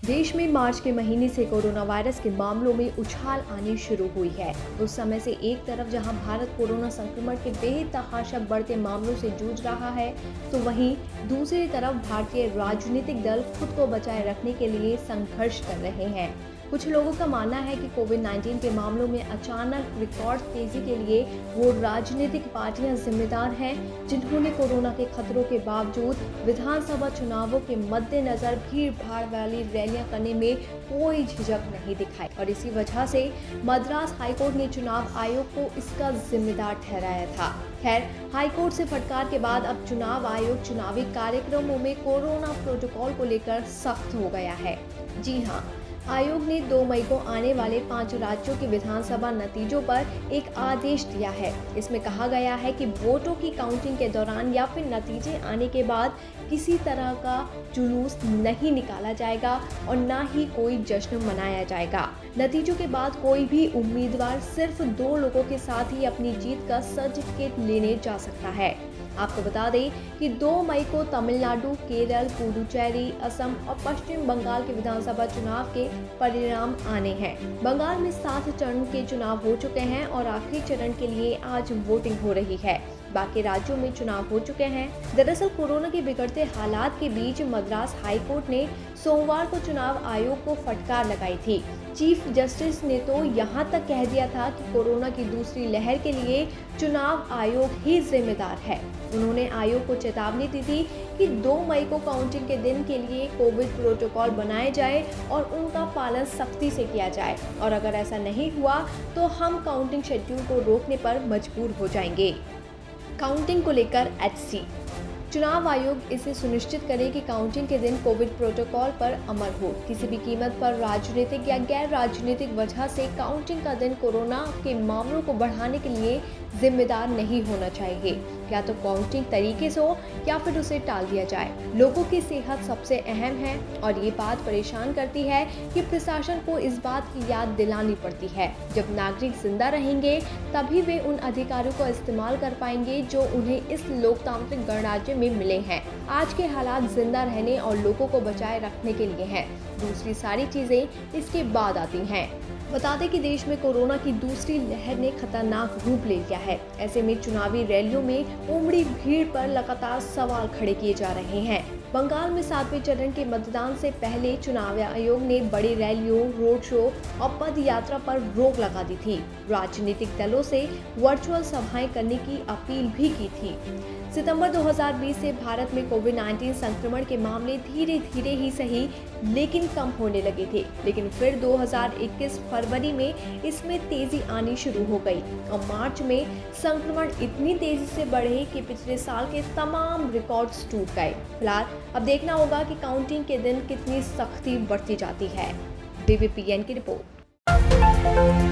देश में मार्च के महीने से कोरोना वायरस के मामलों में उछाल आनी शुरू हुई है। उस समय से एक तरफ जहां भारत कोरोना संक्रमण के बेतहाशा बढ़ते मामलों से जूझ रहा है, तो वहीं दूसरी तरफ भारतीय राजनीतिक दल खुद को बचाए रखने के लिए संघर्ष कर रहे हैं। कुछ लोगों का मानना है कि कोविड-19 के मामलों में अचानक रिकॉर्ड तेजी के लिए वो राजनीतिक पार्टियां जिम्मेदार हैं, जिन्होंने कोरोना के खतरों के बावजूद विधानसभा चुनावों के मद्देनजर भीड़-भाड़ वाली रैलियां करने में कोई झिझक नहीं दिखाई और इसी वजह से मद्रास हाईकोर्ट ने चुनाव आयोग को इसका जिम्मेदार ठहराया था। खैर, हाईकोर्ट से फटकार के बाद अब चुनाव आयोग चुनावी कार्यक्रमों में कोरोना प्रोटोकॉल को लेकर सख्त हो गया है। जी हाँ, आयोग ने 2 मई को आने वाले 5 राज्यों के विधानसभा नतीजों पर एक आदेश दिया है। इसमें कहा गया है कि वोटों की काउंटिंग के दौरान या फिर नतीजे आने के बाद किसी तरह का जुलूस नहीं निकाला जाएगा और न ही कोई जश्न मनाया जाएगा। नतीजों के बाद कोई भी उम्मीदवार सिर्फ 2 लोगों के साथ ही अपनी जीत का सर्टिफिकेट लेने जा सकता है। आपको बता दें कि 2 मई को तमिलनाडु, केरल, पुडुचेरी, असम और पश्चिम बंगाल के विधानसभा चुनाव के परिणाम आने हैं। बंगाल में 7 चरण के चुनाव हो चुके हैं और आखिरी चरण के लिए आज वोटिंग हो रही है। बाकी राज्यों में चुनाव हो चुके हैं। दरअसल कोरोना के बिगड़ते हालात के बीच मद्रास हाईकोर्ट ने सोमवार को चुनाव आयोग को फटकार लगाई थी। चीफ जस्टिस ने तो यहां तक कह दिया था कि कोरोना की दूसरी लहर के लिए चुनाव आयोग ही जिम्मेदार है। उन्होंने आयोग को चेतावनी दी थी कि 2 मई को काउंटिंग के दिन के लिए कोविड प्रोटोकॉल बनाए जाए और उनका पालन सख्ती से किया जाए और अगर ऐसा नहीं हुआ तो हम काउंटिंग शेड्यूल को रोकने पर मजबूर हो जाएंगे। काउंटिंग को लेकर एचसी चुनाव आयोग इसे सुनिश्चित करे कि काउंटिंग के दिन कोविड प्रोटोकॉल पर अमल हो। किसी भी कीमत पर राजनीतिक या गैर राजनीतिक वजह से काउंटिंग का दिन कोरोना के मामलों को बढ़ाने के लिए जिम्मेदार नहीं होना चाहिए। या तो काउंटिंग तरीके से हो या फिर उसे टाल दिया जाए। लोगों की सेहत सबसे अहम है और ये बात परेशान करती है कि प्रशासन को इस बात की याद दिलानी पड़ती है। जब नागरिक जिंदा रहेंगे तभी वे उन अधिकारों का इस्तेमाल कर पाएंगे जो उन्हें इस लोकतांत्रिक गणराज्य में मिले हैं। आज के हालात जिंदा रहने और लोगों को बचाए रखने के लिए हैं। दूसरी सारी चीजें इसके बाद आती हैं। बता दें कि देश में कोरोना की दूसरी लहर ने खतरनाक रूप ले लिया है। ऐसे में चुनावी रैलियों में उमड़ी भीड़ पर लगातार सवाल खड़े किए जा रहे हैं। बंगाल में 7वें चरण के मतदान से पहले चुनाव आयोग ने बड़ी रैलियों, रोड शो और पद यात्रा पर रोक लगा दी थी। राजनीतिक दलों से वर्चुअल सभाएं करने की अपील भी की थी। सितंबर 2020 से भारत में कोविड-19 संक्रमण के मामले धीरे धीरे ही सही लेकिन कम होने लगे थे, लेकिन फिर 2021 फरवरी में इसमें तेजी आनी शुरू हो गई और मार्च में संक्रमण इतनी तेजी से बढ़े कि पिछले साल के तमाम रिकॉर्ड्स टूट गए। फिलहाल अब देखना होगा कि काउंटिंग के दिन कितनी सख्ती बढ़ती जाती है। DBPN की रिपोर्ट।